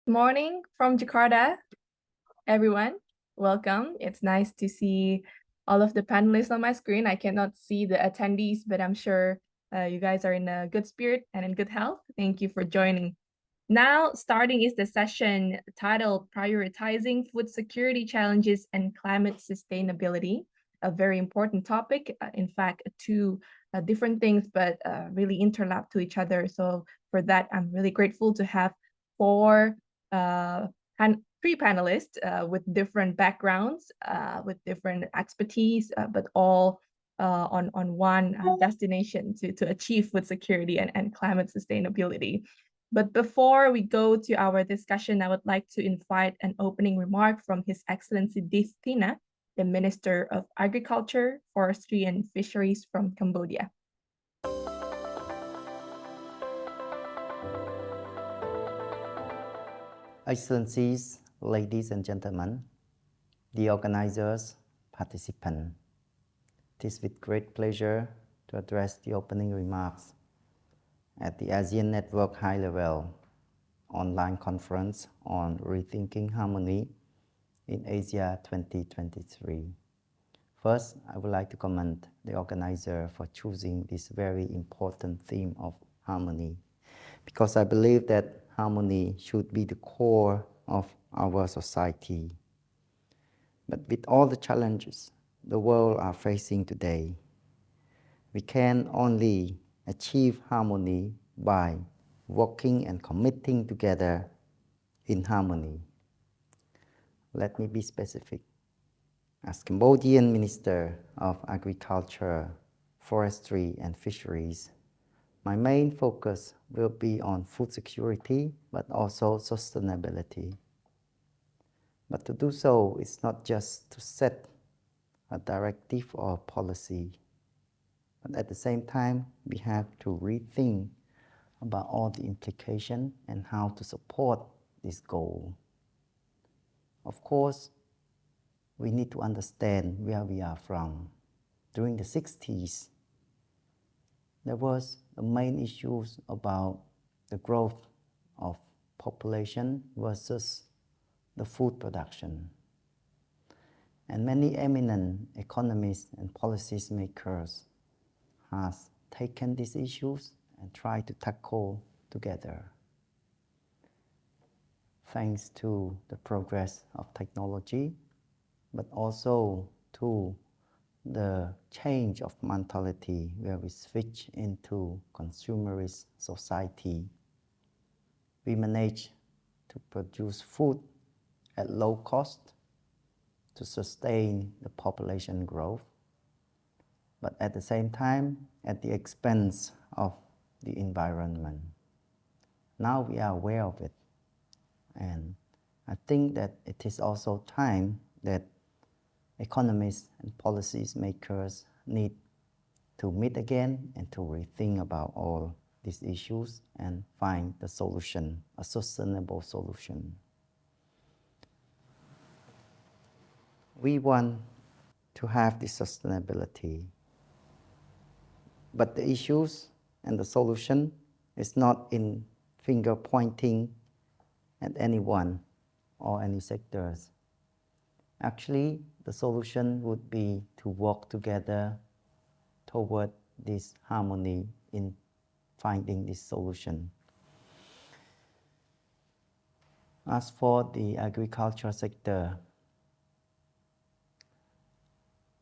Morning from Jakarta, everyone. Welcome. It's nice to see all of the panelists on my screen. I cannot see the attendees, but I'm sure you guys are in a good spirit and in good health. Thank you for joining. Now, starting is the session titled Prioritizing Food Security Challenges and Climate Sustainability, a very important topic. In fact, two different things, but really interlap to each other. So for that, I'm really grateful to have four three panelists with different backgrounds, with different expertise, but all on one destination to achieve food security and climate sustainability. But before we go to our discussion, I would like to invite an opening remark from His Excellency Dith, the Minister of Agriculture, Forestry and Fisheries from Cambodia. Excellencies, ladies and gentlemen, the organizers, participants, it is with great pleasure to address the opening remarks at the ASEAN Network High-Level Online Conference on Rethinking Harmony in Asia 2023. First, I would like to commend the organizer for choosing this very important theme of harmony, because I believe that harmony should be the core of our society. But with all the challenges the world are facing today, we can only achieve harmony by working and committing together in harmony. Let me be specific. As Cambodian Minister of Agriculture, Forestry and Fisheries, my main focus will be on food security, but also sustainability. But to do so, it's not just to set a directive or policy, but at the same time, we have to rethink about all the implications and how to support this goal. Of course, we need to understand where we are from. During the 60s, there was the main issues about the growth of population versus the food production. And many eminent economists and policymakers has taken these issues and tried to tackle together. Thanks to the progress of technology, but also to the change of mentality where we switch into consumerist society, we manage to produce food at low cost to sustain the population growth, but at the same time at the expense of the environment. Now we are aware of it, and I think that it is also time that economists and policy makers need to meet again and to rethink about all these issues and find the solution, a sustainable solution. We want to have this sustainability, but the issues and the solution is not in finger pointing at anyone or any sectors. Actually, the solution would be to work together toward this harmony in finding this solution. As for the agriculture sector,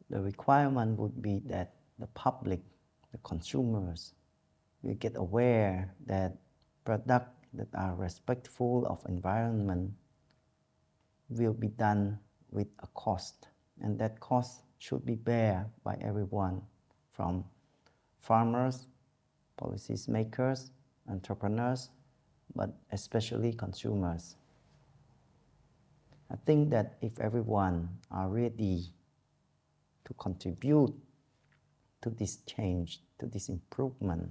the requirement would be that the public, the consumers, will get aware that products that are respectful of environment will be done with a cost, and that cost should be borne by everyone, from farmers, policy makers, entrepreneurs, but especially consumers. I think that if everyone are ready to contribute to this change, to this improvement,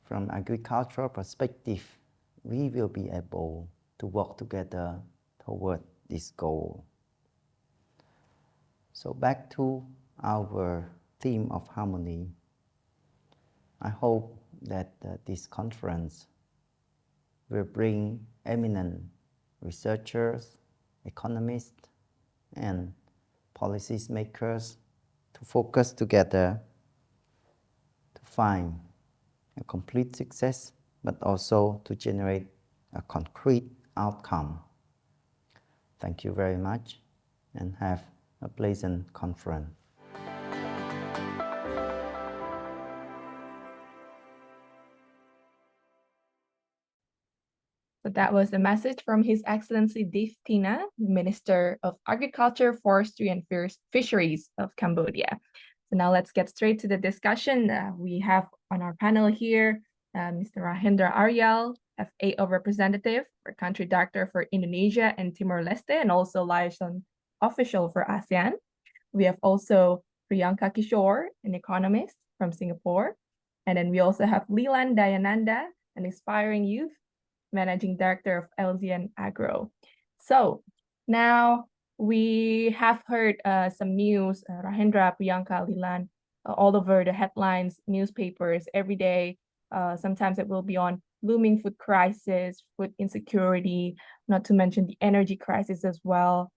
from agricultural perspective, we will be able to work together toward this goal. So back to our theme of harmony. I hope that this conference will bring eminent researchers, economists, and policymakers to focus together to find a complete success, but also to generate a concrete outcome. Thank you very much and have a pleasant conference. So that was the message from His Excellency Dith, Minister of Agriculture, Forestry and Fisheries of Cambodia. So now let's get straight to the discussion. We have on our panel here Mr. Rajendra Aryal, FAO representative for country director for Indonesia and Timor Leste, and also liaison official for ASEAN. We have also Priyanka Kishore, an economist from Singapore. And then we also have Lilan Dayananda, an inspiring youth, managing director of Elzian Agro. So now we have heard some news, Rajendra, Priyanka, Lilan, all over the headlines, newspapers every day. Sometimes it will be on looming food crisis, food insecurity, not to mention the energy crisis as well.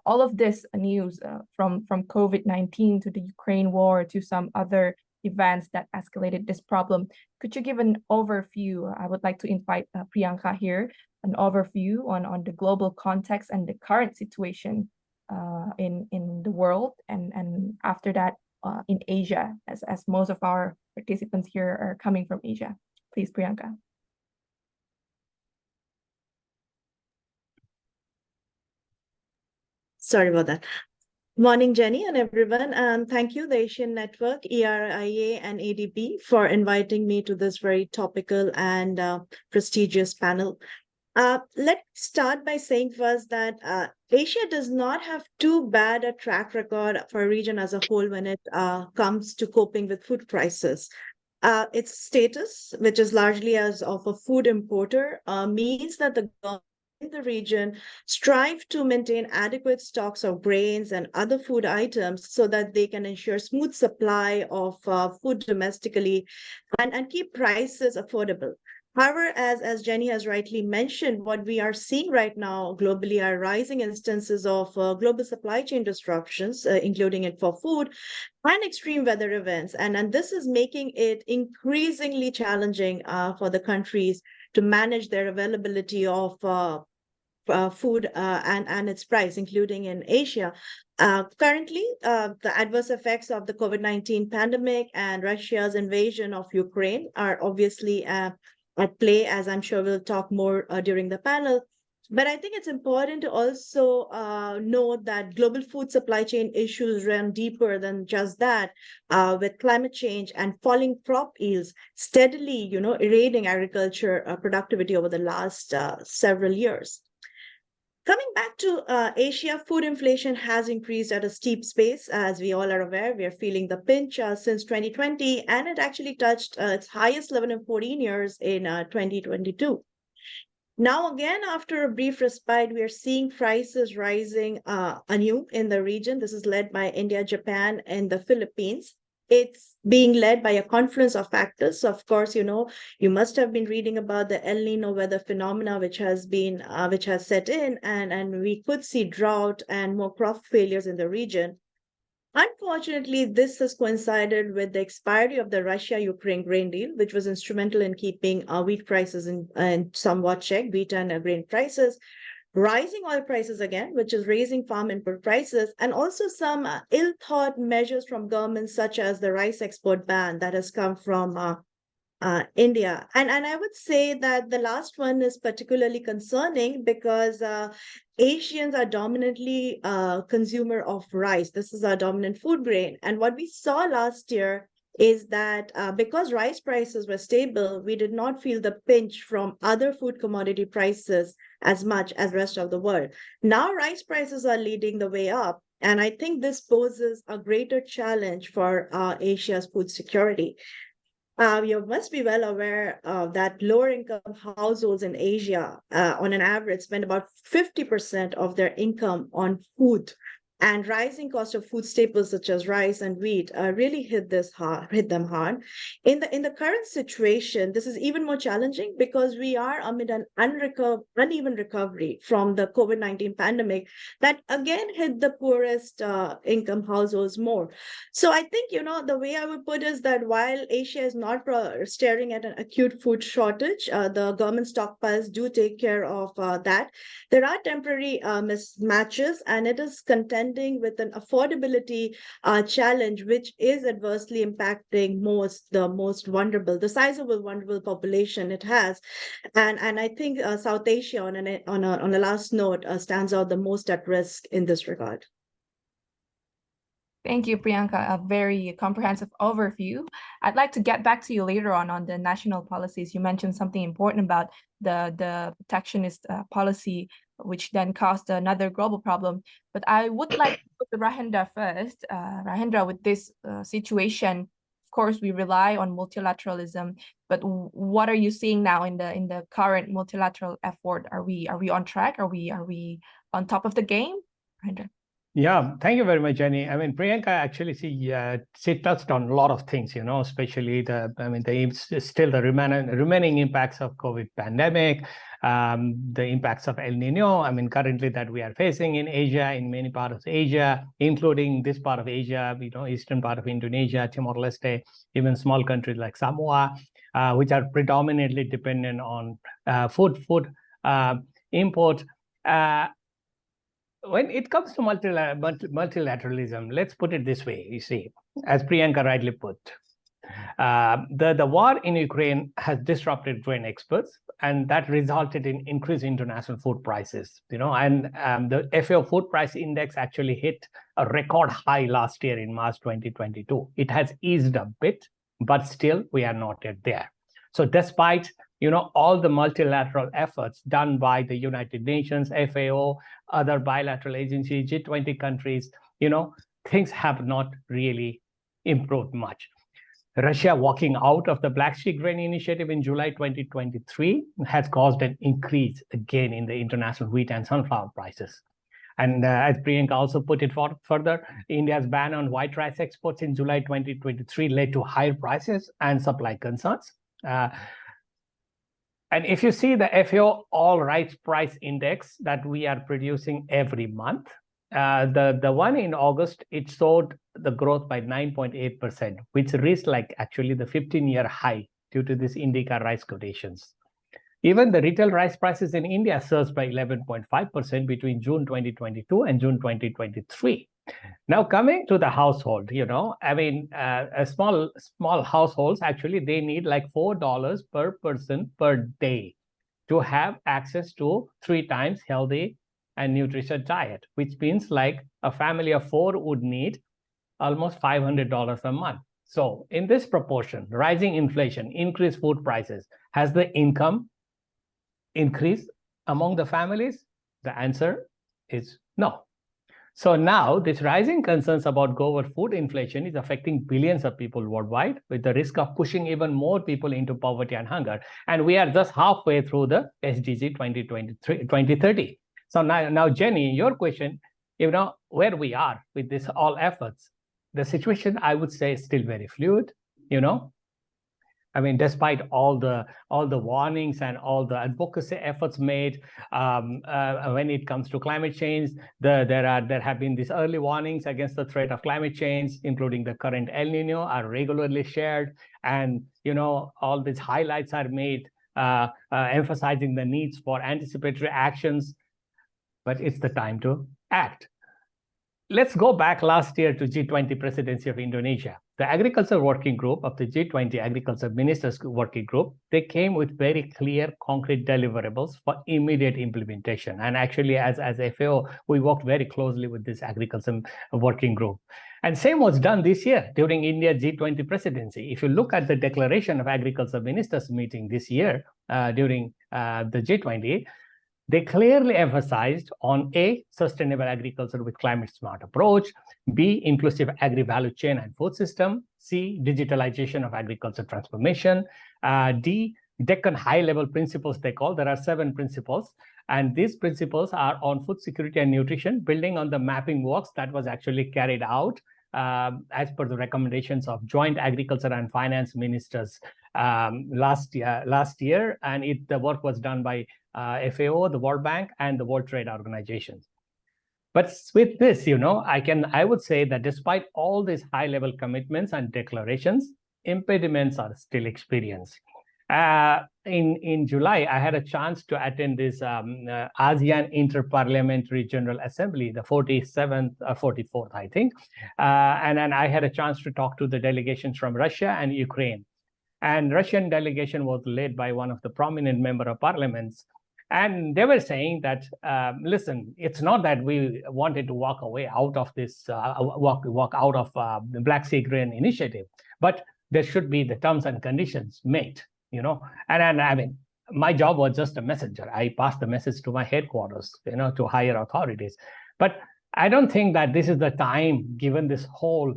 All of this news from COVID-19 to the Ukraine war to some other events that escalated this problem. Could you give an overview? I would like to invite Priyanka here, an overview on the global context and the current situation in the world, and after that in Asia, as most of our participants here are coming from Asia. Please, Priyanka. Sorry about that. Morning, Jenny and everyone. And thank you, the Asian Network, ERIA and ADB for inviting me to this very topical and prestigious panel. Let's start by saying first that Asia does not have too bad a track record for a region as a whole when it comes to coping with food crisis. Its status, which is largely as of a food importer, means that the government in the region strive to maintain adequate stocks of grains and other food items so that they can ensure smooth supply of food domestically and keep prices affordable. However, as Jenny has rightly mentioned, what we are seeing right now globally are rising instances of global supply chain disruptions, including it for food and extreme weather events. And this is making it increasingly challenging for the countries to manage their availability of food and its price, including in Asia. Currently, the adverse effects of the COVID-19 pandemic and Russia's invasion of Ukraine are obviously at play, as I'm sure we'll talk more during the panel. But I think it's important to also note that global food supply chain issues run deeper than just that, with climate change and falling crop yields steadily, eroding agriculture productivity over the last several years. Coming back to Asia, food inflation has increased at a steep pace. As we all are aware, we are feeling the pinch since 2020, and it actually touched its highest level in 14 years in 2022. Now, again, after a brief respite, we are seeing prices rising anew in the region. This is led by India, Japan, and the Philippines. It's being led by a confluence of factors. So, of course, you must have been reading about the El Nino weather phenomena, which has set in, and we could see drought and more crop failures in the region. Unfortunately, this has coincided with the expiry of the Russia-Ukraine grain deal, which was instrumental in keeping wheat prices in somewhat check, wheat and grain prices, rising oil prices again, which is raising farm input prices, and also some ill-thought measures from governments, such as the rice export ban that has come from India. And I would say that the last one is particularly concerning because Asians are dominantly consumer of rice. This is our dominant food grain. And what we saw last year is that because rice prices were stable, we did not feel the pinch from other food commodity prices as much as rest of the world. Now rice prices are leading the way up. And I think this poses a greater challenge for Asia's food security. You must be well aware that lower income households in Asia, on an average, spend about 50% of their income on food. and rising cost of food staples such as rice and wheat really hit them hard. In the current situation, this is even more challenging because we are amid an uneven recovery from the COVID-19 pandemic that again hit the poorest income households more. So I think, the way I would put is that while Asia is not staring at an acute food shortage, the government stockpiles do take care of that. There are temporary mismatches, and it is contending with an affordability challenge, which is adversely impacting the most vulnerable, the sizable vulnerable population it has. And I think South Asia, on a last note, stands out the most at risk in this regard. Thank you, Priyanka. A very comprehensive overview. I'd like to get back to you later on the national policies. You mentioned something important about the protectionist policy, which then caused another global problem. But I would like to put Rajendra first. Rajendra, with this situation, of course, we rely on multilateralism. But what are you seeing now in the current multilateral effort? Are we on track? Are we on top of the game, Rajendra? Yeah, thank you very much, Jenny. I mean, Priyanka actually she touched on a lot of things, especially still the remaining impacts of COVID pandemic, the impacts of El Nino. I mean, currently that we are facing in Asia, in many parts of Asia, including this part of Asia, eastern part of Indonesia, Timor Leste, even small countries like Samoa, which are predominantly dependent on food import. When it comes to multilateralism, let's put it this way, you see, as Priyanka rightly put, the war in Ukraine has disrupted grain exports, and that resulted in increased international food prices, and the FAO food price index actually hit a record high last year in March 2022. It has eased a bit, but still we are not yet there. So despite all the multilateral efforts done by the United Nations, FAO, other bilateral agencies, G20 countries, things have not really improved much. Russia walking out of the Black Sea Grain Initiative in July 2023 has caused an increase again in the international wheat and sunflower prices. And as Priyanka also put it further, India's ban on white rice exports in July 2023 led to higher prices and supply concerns. And if you see the FAO All Rice Price Index that we are producing every month, the one in August, it showed the growth by 9.8%, which reached actually the 15-year high due to this indica rice quotations. Even the retail rice prices in India surged by 11.5% between June 2022 and June 2023. Now coming to the household, a small households, actually, they need $4 per person per day to have access to 3 times healthy and nutritious diet, which means a family of 4 would need almost $500 a month. So in this proportion, rising inflation, increased food prices, has the income increased among the families? The answer is no. So now this rising concerns about global food inflation is affecting billions of people worldwide, with the risk of pushing even more people into poverty and hunger. And we are just halfway through the SDG 2030. So now Jenny, your question, where we are with this all efforts, the situation, I would say, is still very fluid, I mean, despite all the warnings and all the advocacy efforts made when it comes to climate change, there have been these early warnings against the threat of climate change, including the current El Nino, are regularly shared, and all these highlights are made, emphasizing the needs for anticipatory actions. But it's the time to act. Let's go back last year to G20 presidency of Indonesia. The agriculture working group of the G20 agriculture ministers working group, they came with very clear, concrete deliverables for immediate implementation. And actually, as FAO, we worked very closely with this agriculture working group. And same was done this year during India G20 presidency. If you look at the declaration of agriculture ministers meeting this year during the G20, they clearly emphasized on A, sustainable agriculture with climate-smart approach, B, inclusive agri-value chain and food system, C, digitalization of agriculture transformation, D, Deccan high-level principles, they call. There are 7 principles. And these principles are on food security and nutrition, building on the mapping works that was actually carried out as per the recommendations of joint agriculture and finance ministers last year. And the work was done by FAO, the World Bank, and the World Trade Organization. But with this, I would say that despite all these high-level commitments and declarations, impediments are still experienced. In July, I had a chance to attend this ASEAN Interparliamentary General Assembly, the 47th or 44th, I think. And then I had a chance to talk to the delegations from Russia and Ukraine. And Russian delegation was led by one of the prominent member of parliaments. And they were saying that, listen, it's not that we wanted to walk away out of this, walk out of the Black Sea Grain Initiative, but there should be the terms and conditions made. And I mean, my job was just a messenger. I passed the message to my headquarters, to higher authorities. But I don't think that this is the time, given this whole,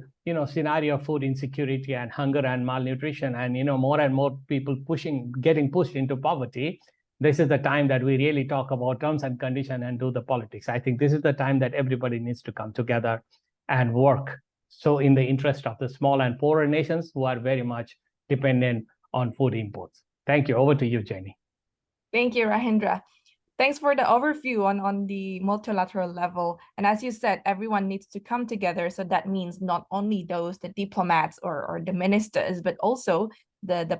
scenario of food insecurity and hunger and malnutrition, and more and more people getting pushed into poverty. This is the time that we really talk about terms and conditions and do the politics. I think this is the time that everybody needs to come together and work. So in the interest of the small and poorer nations who are very much dependent on food imports. Thank you. Over to you, Jenny. Thank you, Rajendra. Thanks for the overview on the multilateral level. And as you said, everyone needs to come together. So that means not only the diplomats or the ministers, but also the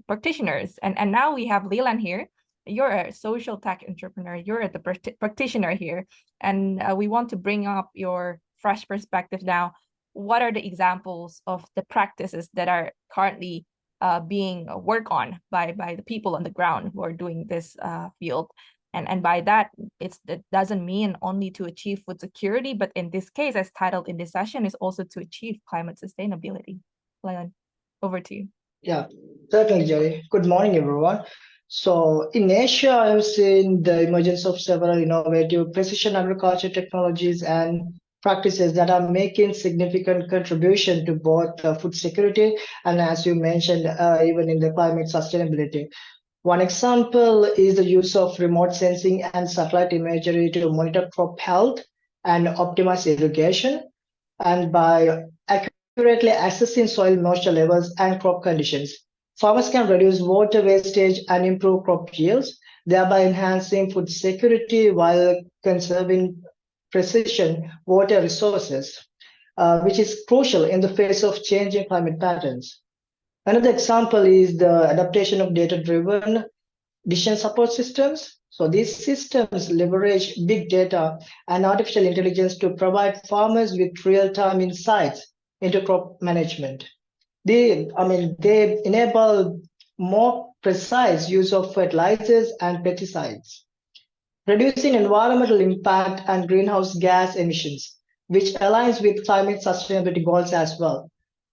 practitioners. And now we have Lilan here. You're a social tech entrepreneur. You're the practitioner here. And we want to bring up your fresh perspective now. What are the examples of the practices that are currently being worked on by the people on the ground who are doing this field? And by that, it doesn't mean only to achieve food security, but in this case, as titled in this session, is also to achieve climate sustainability. Lilan, over to you. Yeah, certainly, Jerry. Good morning, everyone. So in Asia, I've seen the emergence of several innovative precision agriculture technologies and practices that are making significant contribution to both food security and, as you mentioned, even in the climate sustainability. One example is the use of remote sensing and satellite imagery to monitor crop health and optimize irrigation. And by accurately assessing soil moisture levels and crop conditions, farmers can reduce water wastage and improve crop yields, thereby enhancing food security while conserving precision water resources, which is crucial in the face of changing climate patterns. Another example is the adaptation of data-driven decision support systems. So these systems leverage big data and artificial intelligence to provide farmers with real-time insights into crop management. They enable more precise use of fertilizers and pesticides, reducing environmental impact and greenhouse gas emissions, which aligns with climate sustainability goals as well.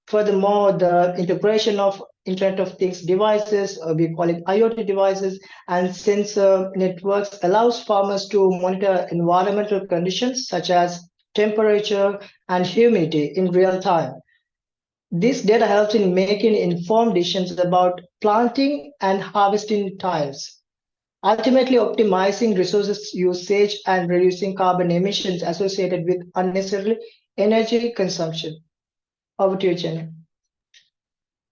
Furthermore, the integration of Internet of Things devices, we call it IoT devices, and sensor networks allows farmers to monitor environmental conditions such as temperature and humidity in real time. This data helps in making informed decisions about planting and harvesting times, ultimately optimizing resources usage and reducing carbon emissions associated with unnecessary energy consumption. Over to you, Jenny.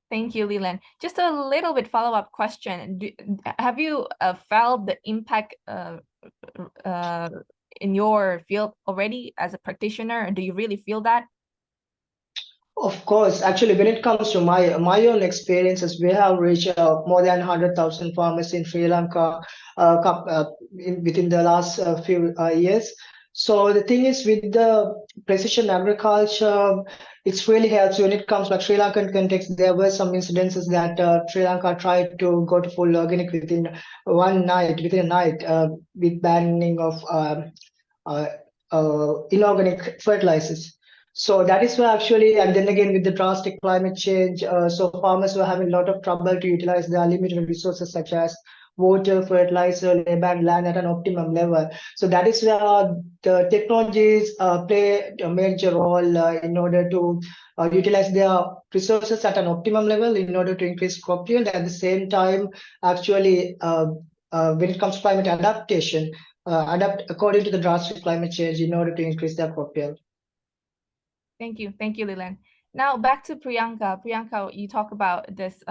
Thank you, Lilan. Just a little bit follow-up question. Have you felt the impact in your field already as a practitioner? Do you really feel that? Of course, actually, when it comes to my own experiences, we have reached more than 100,000 farmers in Sri Lanka within the last few years. So the thing is, with the precision agriculture, it's really helps when it comes to Sri Lankan context. There were some incidences that Sri Lanka tried to go to full organic within a night, with banning of inorganic fertilizers. So that is why actually, and then again with the drastic climate change, so farmers were having a lot of trouble to utilize their limited resources such as water, fertilizer, labor, and land at an optimum level. So that is where the technologies play a major role in order to utilize their resources at an optimum level in order to increase crop yield. At the same time, actually, when it comes to climate adaptation, adapt according to the drastic climate change in order to increase their crop yield. Thank you, Lilan. Now back to Priyanka. Priyanka, you talk about this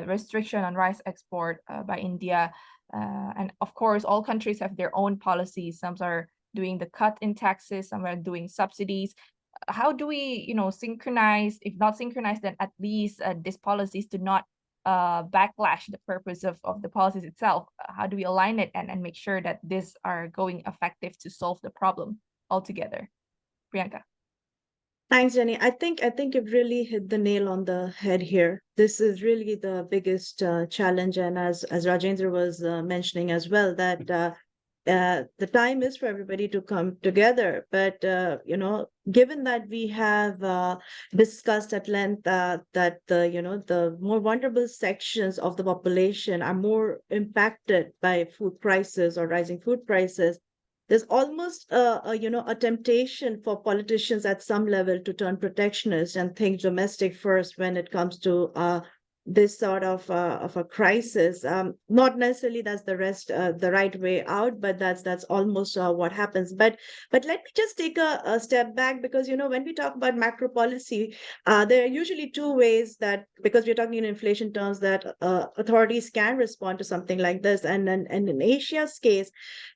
restriction on rice export by India, and of course, all countries have their own policies. Some are doing the cut in taxes, some are doing subsidies. How do we, synchronize? If not synchronize, then at least these policies do not backlash the purpose of the policies itself. How do we align it and make sure that these are going effective to solve the problem altogether? Priyanka. Thanks, Jenny. I think you've really hit the nail on the head here. This is really the biggest challenge, and as Rajendra was mentioning as well, that the time is for everybody to come together. But given that we have discussed at length that the more vulnerable sections of the population are more impacted by food prices or rising food prices, there's almost a temptation for politicians at some level to turn protectionist and think domestic first when it comes to this sort of a crisis. Not necessarily that's the right way out, but that's almost what happens. But let me just take a step back, because when we talk about macro policy, there are usually two ways that, because we're talking in inflation terms, that authorities can respond to something like this. And in Asia's case,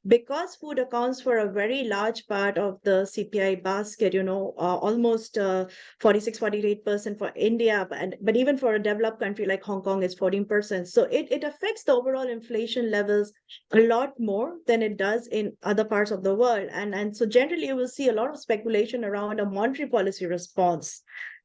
because food accounts for a very large part of the CPI basket, almost 46-48% for India, but even for a developed country like Hong Kong is 14%. So it affects the overall inflation levels a lot more than it does in other parts of the world. And so generally you will see a lot of speculation around a monetary policy response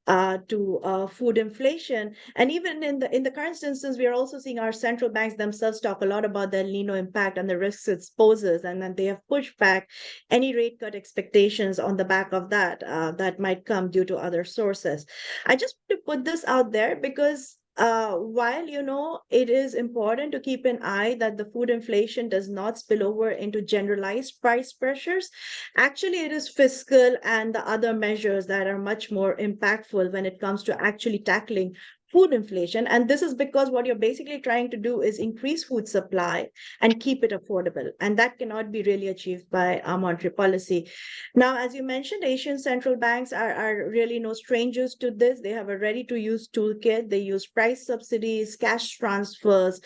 to food inflation. And even in the current instance, we are also seeing our central banks themselves talk a lot about the El Nino impact and the risks it poses, and then they have pushed back any rate cut expectations on the back of that that might come due to other sources. I just want to put this out there because while it is important to keep an eye that the food inflation does not spill over into generalized price pressures, actually it is fiscal and the other measures that are much more impactful when it comes to actually tackling food inflation. And this is because what you're basically trying to do is increase food supply and keep it affordable, and that cannot be really achieved by monetary policy. Now, as you mentioned, Asian central banks are really no strangers to this. They have a ready-to-use toolkit. They use price subsidies, cash transfers,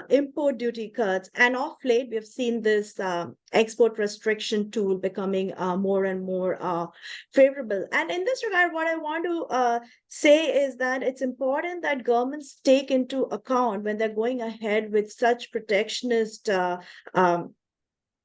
import duty cuts, and of late we have seen this export restriction tool becoming more and more favorable. And in this regard, what I want to say is that it's important that governments take into account when they're going ahead with such protectionist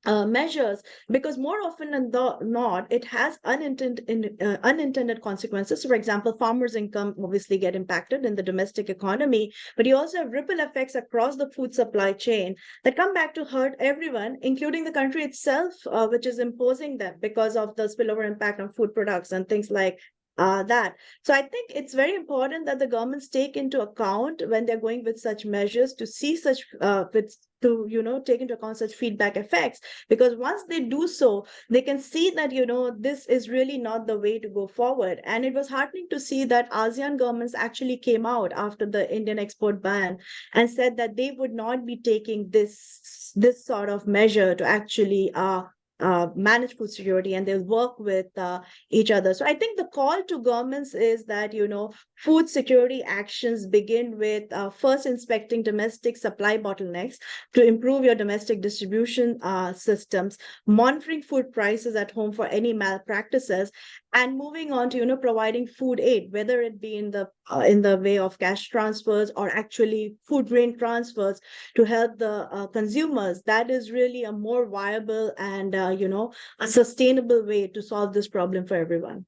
measures, because more often than not, it has unintended consequences. So, for example, farmers' income obviously get impacted in the domestic economy, but you also have ripple effects across the food supply chain that come back to hurt everyone, including the country itself, which is imposing them because of the spillover impact on food products and things like that. So I think it's very important that the governments take into account when they're going with such measures to see such take into account such feedback effects, because once they do so, they can see that this is really not the way to go forward. And it was heartening to see that ASEAN governments actually came out after the Indian export ban and said that they would not be taking this sort of measure to actually manage food security, and they'll work with each other. So I think the call to governments is that food security actions begin with first inspecting domestic supply bottlenecks to improve your domestic distribution systems, monitoring food prices at home for any malpractices, and moving on to providing food aid, whether it be in the way of cash transfers or actually food grain transfers to help the consumers. That is really a more viable and a sustainable way to solve this problem for everyone.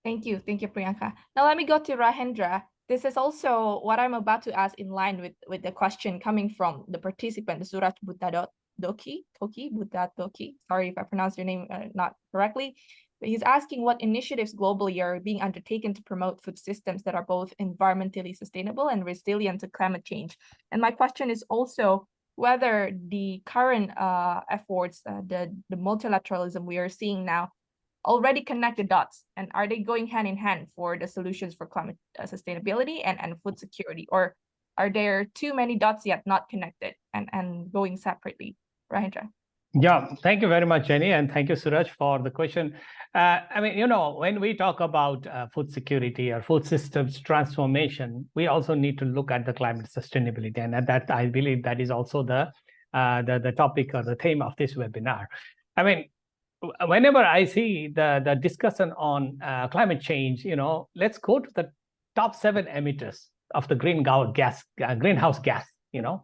Thank you, Priyanka. Now let me go to Rajendra. This is also what I'm about to ask in line with the question coming from the participant, Suraj Buttadoki. Sorry if I pronounced your name not correctly. He's asking what initiatives globally are being undertaken to promote food systems that are both environmentally sustainable and resilient to climate change. And my question is also whether the current efforts, the multilateralism we are seeing now, already connect the dots, and are they going hand in hand for the solutions for climate sustainability and food security, or are there too many dots yet not connected and going separately? Rajendra. Yeah, thank you very much, Jenny, and thank you, Suraj, for the question. I mean, you know, when we talk about food security or food systems transformation, we also need to look at the climate sustainability, and that I believe that is also the topic or the theme of this webinar. I mean, whenever I see the discussion on climate change, you know, let's go to the top 7 emitters of the greenhouse gas. You know,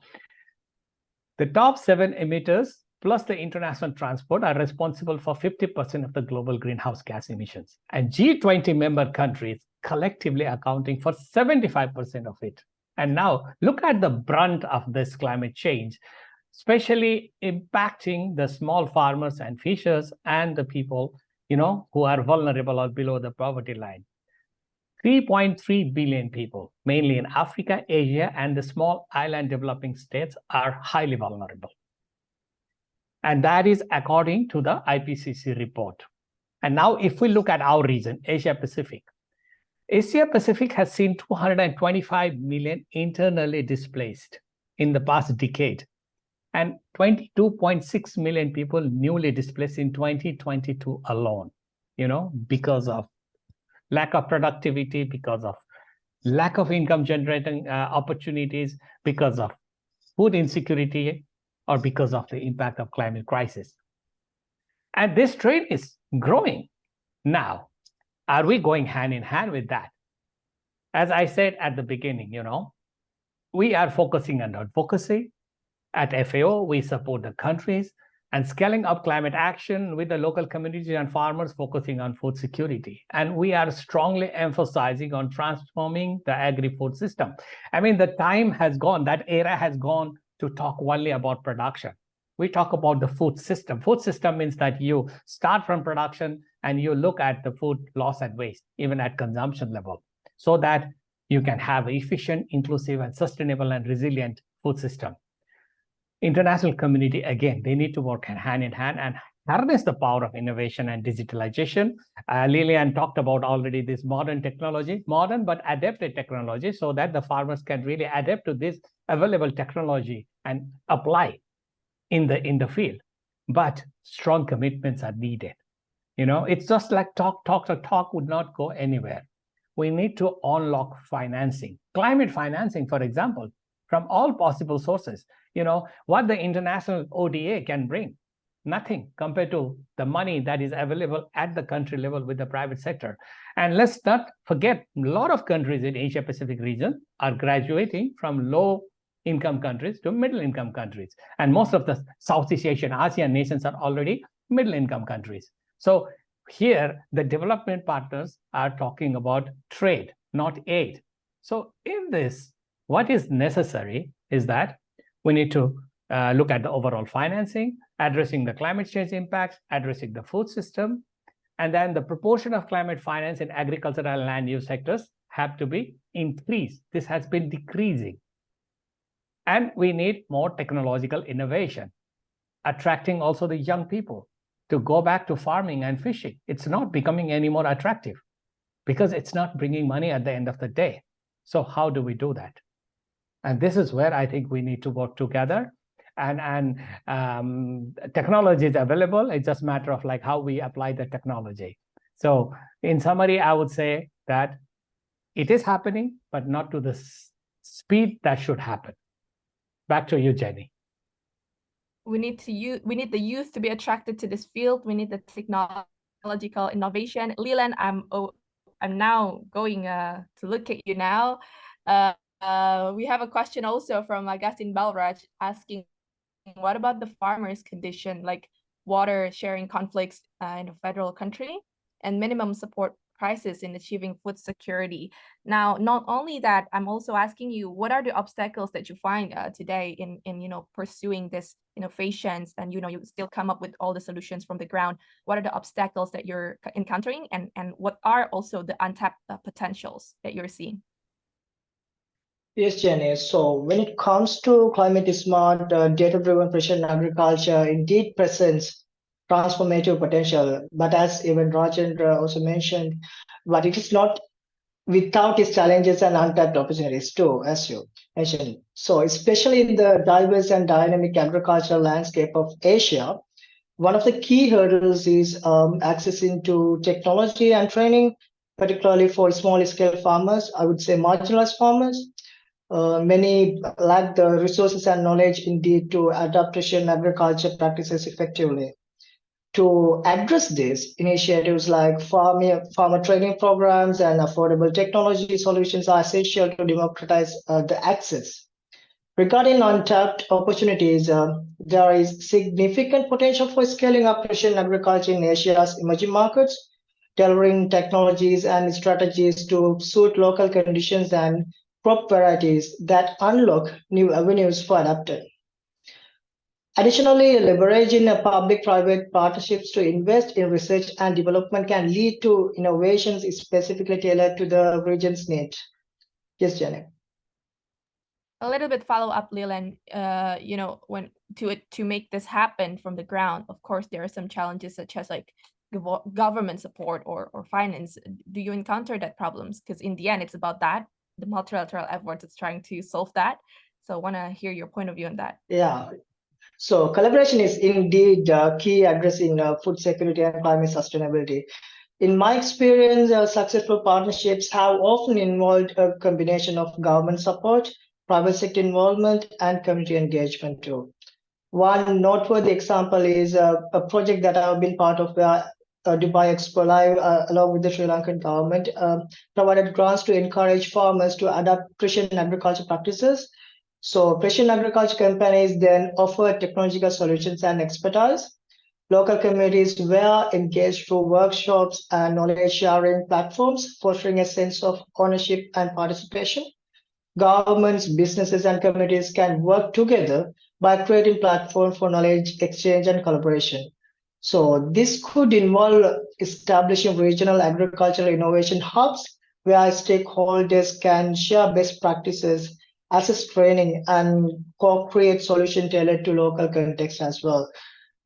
the top 7 emitters plus the international transport are responsible for 50% of the global greenhouse gas emissions. And G20 member countries collectively accounting for 75% of it. And now look at the brunt of this climate change, especially impacting the small farmers and fishers and the people, you know, who are vulnerable or below the poverty line. 3.3 billion people, mainly in Africa, Asia, and the small island developing states, are highly vulnerable. And that is according to the IPCC report. And now if we look at our region, Asia Pacific has seen 225 million internally displaced in the past decade, and 22.6 million people newly displaced in 2022 alone, you know, because of lack of productivity, because of lack of income generating opportunities, because of food insecurity, or because of the impact of climate crisis. And this trend is growing. Now, are we going hand in hand with that? As I said at the beginning, you know, we are focusing on advocacy. At FAO, we support the countries and scaling up climate action with the local communities and farmers, focusing on food security. And we are strongly emphasizing on transforming the agri-food system. I mean, the time has gone, that era has gone to talk only about production. We talk about the food system. Food system means that you start from production and you look at the food loss and waste, even at consumption level, so that you can have efficient, inclusive, and sustainable and resilient food system. International community, again, they need to work hand in hand and harness the power of innovation and digitalization. Lilian talked about already this modern technology, modern but adapted technology, so that the farmers can really adapt to this available technology and apply in the field. But strong commitments are needed. You know, it's just like talk would not go anywhere. We need to unlock financing, climate financing, for example, from all possible sources. You know, what the international ODA can bring, nothing compared to the money that is available at the country level with the private sector. And let's not forget, a lot of countries in Asia Pacific region are graduating from low income countries to middle income countries. And most of the Southeast Asian ASEAN nations are already middle income countries. So here, the development partners are talking about trade, not aid. So in this, what is necessary is that we need to look at the overall financing, addressing the climate change impacts, addressing the food system, and then the proportion of climate finance in agricultural and land use sectors have to be increased. This has been decreasing. And we need more technological innovation, attracting also the young people to go back to farming and fishing. It's not becoming any more attractive because it's not bringing money at the end of the day. So how do we do that? And this is where I think we need to work together. And technology is available. It's just a matter of like how we apply the technology. So in summary, I would say that it is happening, but not to the speed that should happen. Back to you, Jenny. We need the youth to be attracted to this field. We need the technological innovation. Lilan, I'm now going to look at you now. We have a question also from Agustin Balraj asking, what about the farmers' condition, like water sharing conflicts in a federal country and minimum support crisis in achieving food security. Now, not only that, I'm also asking you, what are the obstacles that you find today in pursuing this innovations, and you still come up with all the solutions from the ground? What are the obstacles that you're encountering, and what are also the untapped potentials that you're seeing? Yes, Jenny. So when it comes to climate smart, data-driven precision agriculture, indeed presents transformative potential. But as even Rajendra also mentioned, but it is not without its challenges and untapped opportunities too, as you mentioned. So especially in the diverse and dynamic agricultural landscape of Asia, one of the key hurdles is accessing to technology and training, particularly for small-scale farmers, I would say marginalized farmers. Many lack the resources and knowledge indeed to adapt precision agriculture practices effectively. To address this, initiatives like farmer training programs and affordable technology solutions are essential to democratize the access. Regarding untapped opportunities, there is significant potential for scaling up precision agriculture in Asia's emerging markets, tailoring technologies and strategies to suit local conditions and crop varieties that unlock new avenues for adaptation. Additionally, leveraging public-private partnerships to invest in research and development can lead to innovations specifically tailored to the region's need. Yes, Janet. A little bit follow up, Lilan. When to make this happen from the ground, of course, there are some challenges such as like government support or finance. Do you encounter that problems? Because in the end, it's about that, the multilateral efforts it's trying to solve that. So I want to hear your point of view on that. Yeah. So collaboration is indeed key addressing food security and climate sustainability. In my experience, successful partnerships have often involved a combination of government support, private sector involvement, and community engagement too. One noteworthy example is a project that I've been part of, Dubai Expo Live, along with the Sri Lankan government, provided grants to encourage farmers to adapt precision agriculture practices. So precision agriculture companies then offer technological solutions and expertise. Local communities were engaged through workshops and knowledge sharing platforms, fostering a sense of ownership and participation. Governments, businesses, and communities can work together by creating platforms for knowledge exchange and collaboration. So this could involve establishing regional agricultural innovation hubs where stakeholders can share best practices, assess training, and co-create solutions tailored to local context as well.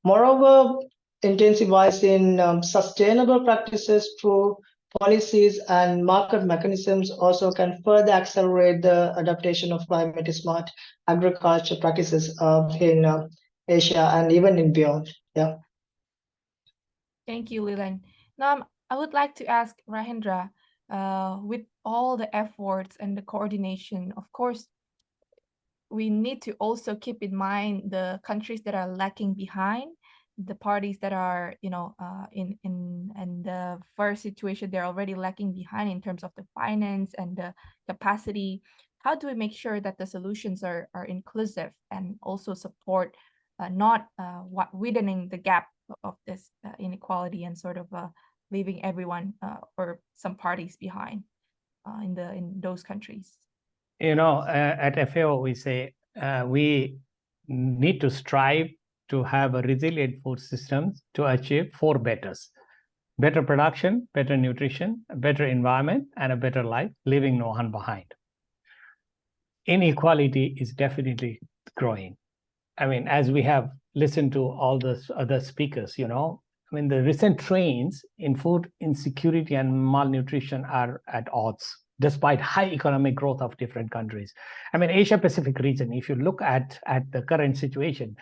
Moreover, intensifying sustainable practices through policies and market mechanisms also can further accelerate the adaptation of climate smart agriculture practices in Asia and even in beyond. Yeah. Thank you, Lilan. Now, I would like to ask Rajendra, with all the efforts and the coordination, of course, we need to also keep in mind the countries that are lacking behind, the parties that are, in the first situation, they're already lacking behind in terms of the finance and the capacity. How do we make sure that the solutions are inclusive and also support not widening the gap of this inequality and sort of leaving everyone or some parties behind in those countries? At FAO, we say we need to strive to have a resilient food system to achieve 4 betters: better production, better nutrition, a better environment, and a better life, leaving no one behind. Inequality is definitely growing. I mean, as we have listened to all the other speakers, the recent trends in food insecurity and malnutrition are at odds, despite high economic growth of different countries. I mean, Asia-Pacific region, if you look at the current situation,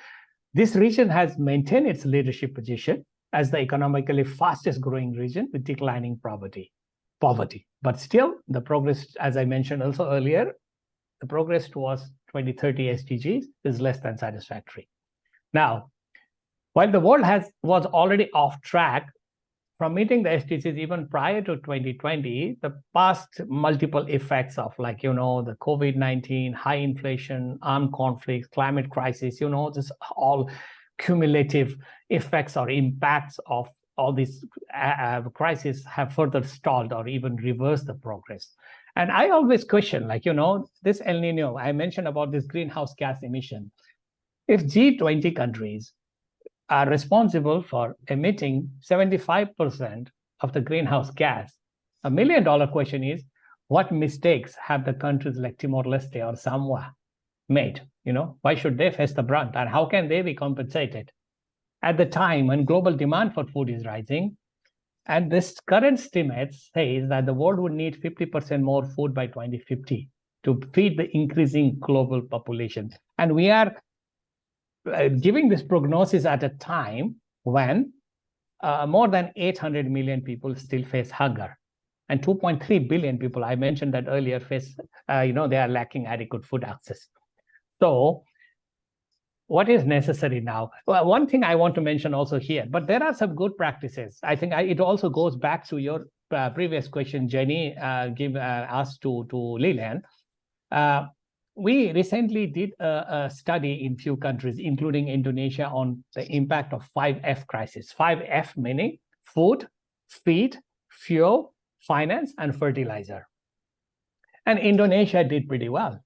this region has maintained its leadership position as the economically fastest growing region with declining poverty. But still, the progress, as I mentioned also earlier, the progress towards 2030 SDGs is less than satisfactory. Now, while the world was already off track from meeting the SDGs even prior to 2020, the past multiple effects of the COVID-19, high inflation, armed conflicts, climate crisis, this all cumulative effects or impacts of all these crises have further stalled or even reversed the progress. And I always question, like, this El Nino, I mentioned about this greenhouse gas emission. If G20 countries are responsible for emitting 75% of the greenhouse gas, $1 million question is, what mistakes have the countries like Timor Leste or Samoa made? Why should they face the brunt, and how can they be compensated at the time when global demand for food is rising? And this current estimate says that the world would need 50% more food by 2050 to feed the increasing global population. And we are giving this prognosis at a time when more than 800 million people still face hunger. And 2.3 billion people, I mentioned that earlier, face, they are lacking adequate food access. So what is necessary now? Well, one thing I want to mention also here, but there are some good practices. I think it also goes back to your previous question, Jenny, asked to Lilan. We recently did a study in few countries, including Indonesia, on the impact of 5F crisis. 5F meaning food, feed, fuel, finance, and fertilizer. And Indonesia did pretty well,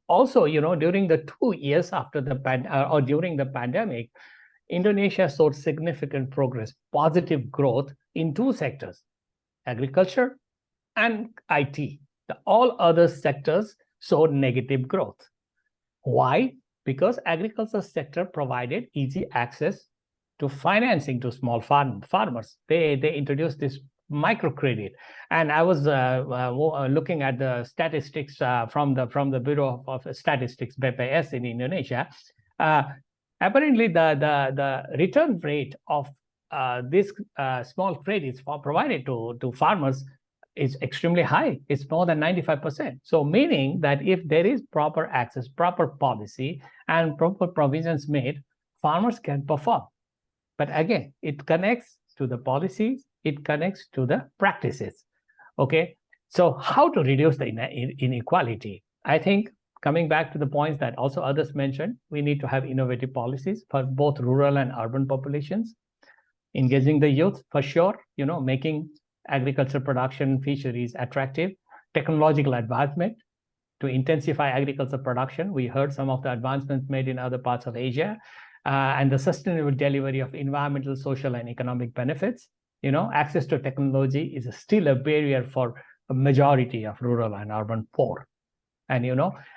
Also, during the 2 years after the during the pandemic, Indonesia showed significant progress, positive growth in 2 sectors, agriculture and IT. All other sectors showed negative growth. Why? Because agriculture sector provided easy access to financing to small farmers. They introduced this microcredit, and I was looking at the statistics from the Bureau of Statistics (BPS) in Indonesia. Apparently, the return rate of these small credits provided to farmers is extremely high. It's more than 95%. So meaning that if there is proper access, proper policy, and proper provisions made, farmers can perform. But again, it connects to the policies, it connects to the practices. Okay, so how to reduce the inequality? I think coming back to the points that also others mentioned, we need to have innovative policies for both rural and urban populations, engaging the youth for sure, making agriculture production, fisheries attractive, technological advancement to intensify agriculture production. We heard some of the advancements made in other parts of Asia, and the sustainable delivery of environmental, social, and economic benefits. Access to technology is still a barrier for a majority of rural and urban poor. And,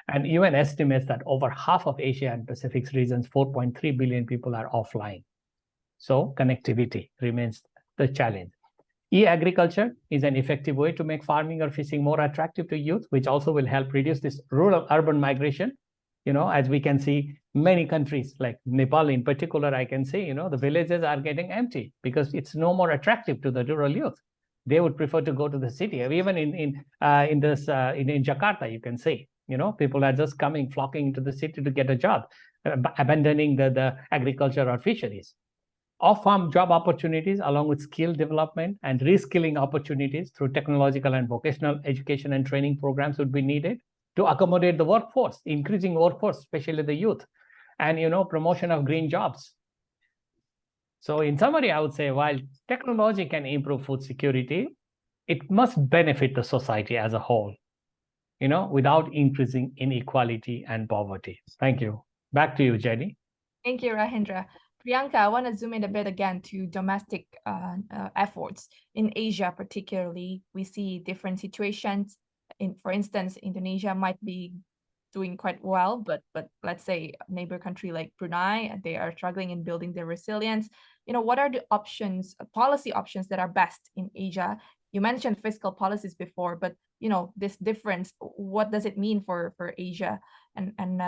and UN estimates that over half of Asia and Pacific regions, 4.3 billion people are offline. So connectivity remains the challenge. E-agriculture is an effective way to make farming or fishing more attractive to youth, which also will help reduce this rural-urban migration. As we can see, many countries like Nepal in particular, I can say, the villages are getting empty because it's no more attractive to the rural youth. They would prefer to go to the city. Even in Jakarta, you can say, people are just flocking to the city to get a job, abandoning the agriculture or fisheries. Off-farm job opportunities, along with skill development and reskilling opportunities through technological and vocational education and training programs would be needed to accommodate the workforce, increasing workforce, especially the youth, and promotion of green jobs. So in summary, I would say while technology can improve food security, it must benefit the society as a whole, without increasing inequality and poverty. Thank you. Back to you, Jenny. Thank you, Rajendra. Priyanka, I want to zoom in a bit again to domestic efforts. In Asia particularly, we see different situations. For instance, Indonesia might be doing quite well, but let's say a neighbor country like Brunei, they are struggling in building their resilience. What are the options, policy options that are best in Asia? You mentioned fiscal policies before, but this difference, what does it mean for Asia? And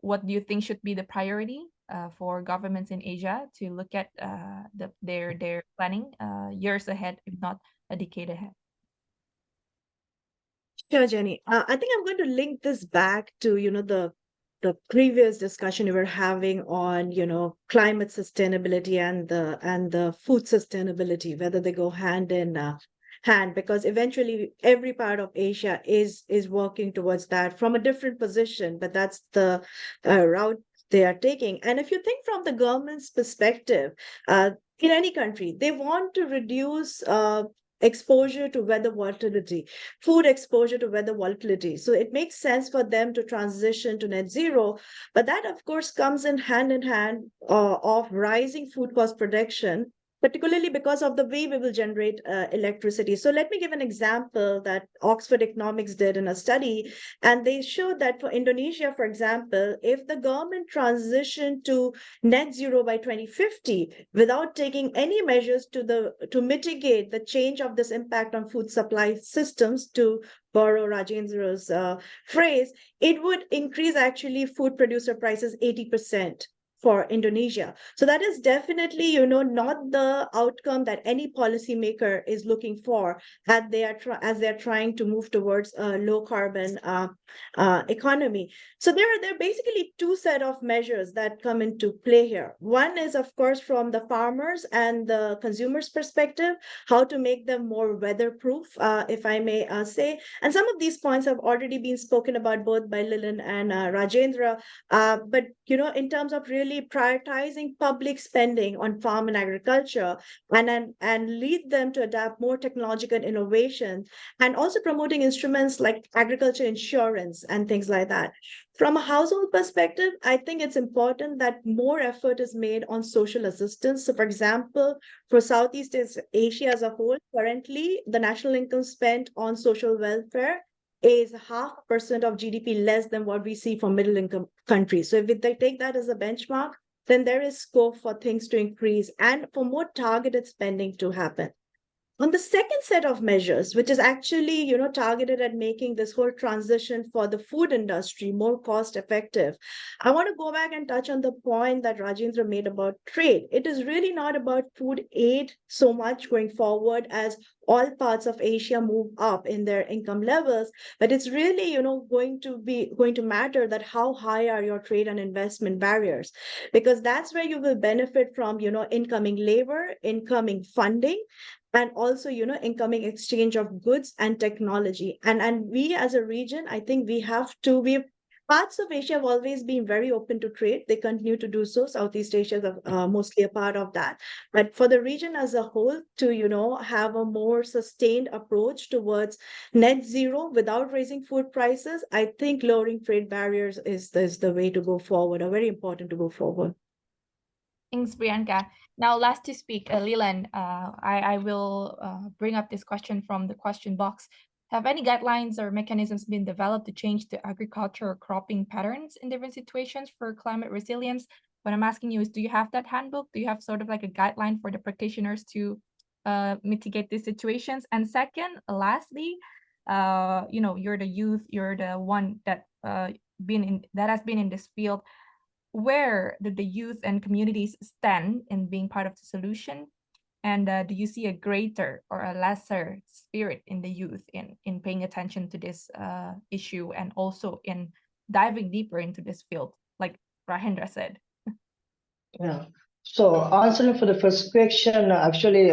what do you think should be the priority for governments in Asia to look at their planning years ahead, if not a decade ahead? Sure, Jenny. I think I'm going to link this back to, the previous discussion we were having on, climate sustainability and the food sustainability, whether they go hand in hand, because eventually every part of Asia is working towards that from a different position, but that's the route they are taking. And if you think from the government's perspective, in any country, they want to reduce exposure to weather volatility, food exposure to weather volatility. So it makes sense for them to transition to net zero. But that, of course, comes in hand of rising food cost production, particularly because of the way we will generate electricity. So let me give an example that Oxford Economics did in a study, and they showed that for Indonesia, for example, if the government transitioned to net zero by 2050 without taking any measures to mitigate the change of this impact on food supply systems, to borrow Rajendra's phrase, it would increase actually food producer prices 80% for Indonesia. So that is definitely, not the outcome that any policymaker is looking for as they are trying to move towards a low carbon economy. So there are basically two set of measures that come into play here. One is, of course, from the farmers and the consumers' perspective, how to make them more weatherproof, if I may say. And some of these points have already been spoken about both by Lilan and Rajendra. But in terms of really prioritizing public spending on farm and agriculture, and lead them to adapt more technological innovation, and also promoting instruments like agriculture insurance and things like that. From a household perspective, I think it's important that more effort is made on social assistance. So, for example, for Southeast Asia as a whole, currently the national income spent on social welfare is 0.5% of GDP less than what we see for middle income countries. So if they take that as a benchmark, then there is scope for things to increase and for more targeted spending to happen. On the second set of measures, which is actually, targeted at making this whole transition for the food industry more cost effective, I want to go back and touch on the point that Rajendra made about trade. It is really not about food aid so much going forward as all parts of Asia move up in their income levels, but it's really, going to matter that how high are your trade and investment barriers, because that's where you will benefit from, incoming labor, incoming funding, and also incoming exchange of goods and technology. And we as a region, I think we parts of Asia have always been very open to trade. They continue to do so. Southeast Asia is mostly a part of that. But for the region as a whole to have a more sustained approach towards net zero without raising food prices, I think lowering trade barriers is the way to go forward, or very important to go forward. Thanks, Priyanka. Now, last to speak, Lilan, I will bring up this question from the question box. Have any guidelines or mechanisms been developed to change the agriculture or cropping patterns in different situations for climate resilience? What I'm asking you is, do you have that handbook? Do you have sort of like a guideline for the practitioners to mitigate these situations? And second, lastly, you're the youth, you're the one that has been in this field. Where do the youth and communities stand in being part of the solution? And do you see a greater or a lesser spirit in the youth in paying attention to this issue, and also in diving deeper into this field, like Rajendra said? Yeah. So answering for the first question, actually,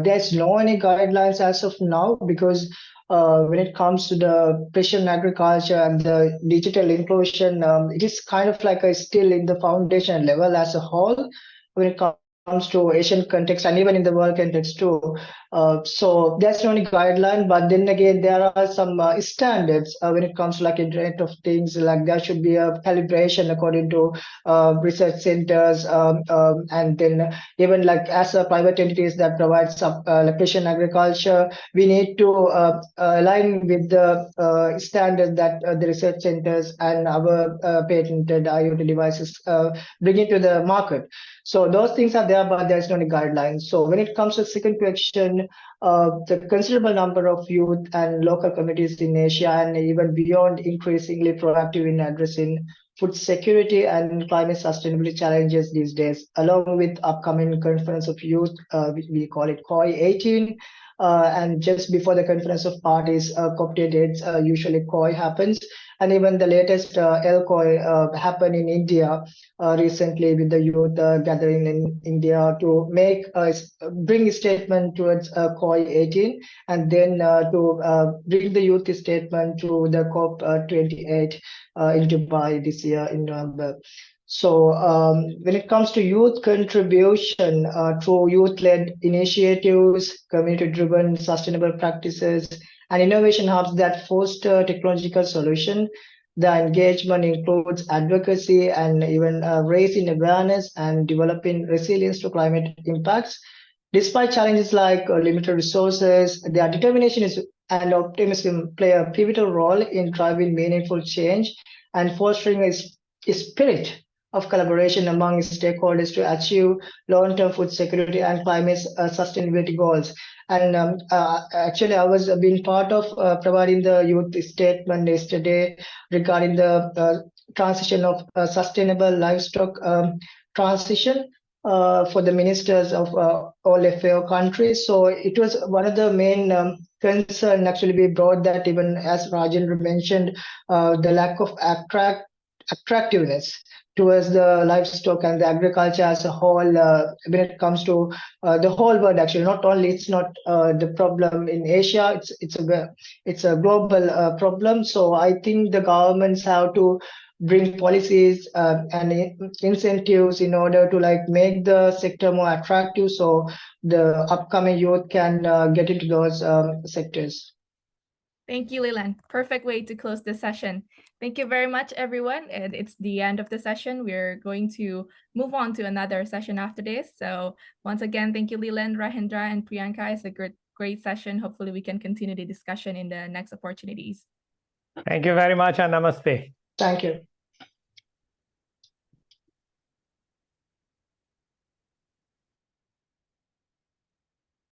there's no any guidelines as of now, because when it comes to the precision agriculture and the digital inclusion, it is kind of like still in the foundation level as a whole when it comes to Asian context and even in the world context too. So there's no any guideline, but then again, there are some standards when it comes to like Internet of Things. Like there should be a calibration according to research centers, and then even like as a private entities that provide some precision agriculture, we need to align with the standard that the research centers and our patented IoT devices bring into the market. So those things are there, but there's no guidelines. So when it comes to the second question, the considerable number of youth and local communities in Asia and even beyond increasingly proactive in addressing food security and climate sustainability challenges these days, along with upcoming Conference of Youth, we call it COI 18. And just before the Conference of Parties, COP28, usually COI happens. And even the latest LCOI happened in India recently, with the youth gathering in India to bring a statement towards COI 18, and then to bring the youth statement to the COP 28 in Dubai this year in November. So when it comes to youth contribution through youth-led initiatives, community-driven sustainable practices, and innovation hubs that foster technological solution, the engagement includes advocacy and even raising awareness and developing resilience to climate impacts. Despite challenges like limited resources, their determination and optimism play a pivotal role in driving meaningful change and fostering a spirit of collaboration among stakeholders to achieve long-term food security and climate sustainability goals. And actually, I was being part of providing the youth statement yesterday regarding the transition of sustainable livestock transition for the ministers of all FAO countries. So it was one of the main concern actually we brought that, even as Rajendra mentioned, the lack of attractiveness towards the livestock and the agriculture as a whole when it comes to the whole world. Actually, not only it's not the problem in Asia, it's a global problem. So I think the governments have to bring policies and incentives in order to like make the sector more attractive, so the upcoming youth can get into those sectors. Thank you, Lilan. Perfect way to close the session. Thank you very much, everyone. And it's the end of the session. We're going to move on to another session after this. So once again, thank you, Lilan, Rajendra, and Priyanka. It's a great session. Hopefully we can continue the discussion in the next opportunities. Thank you very much and namaste. Thank you.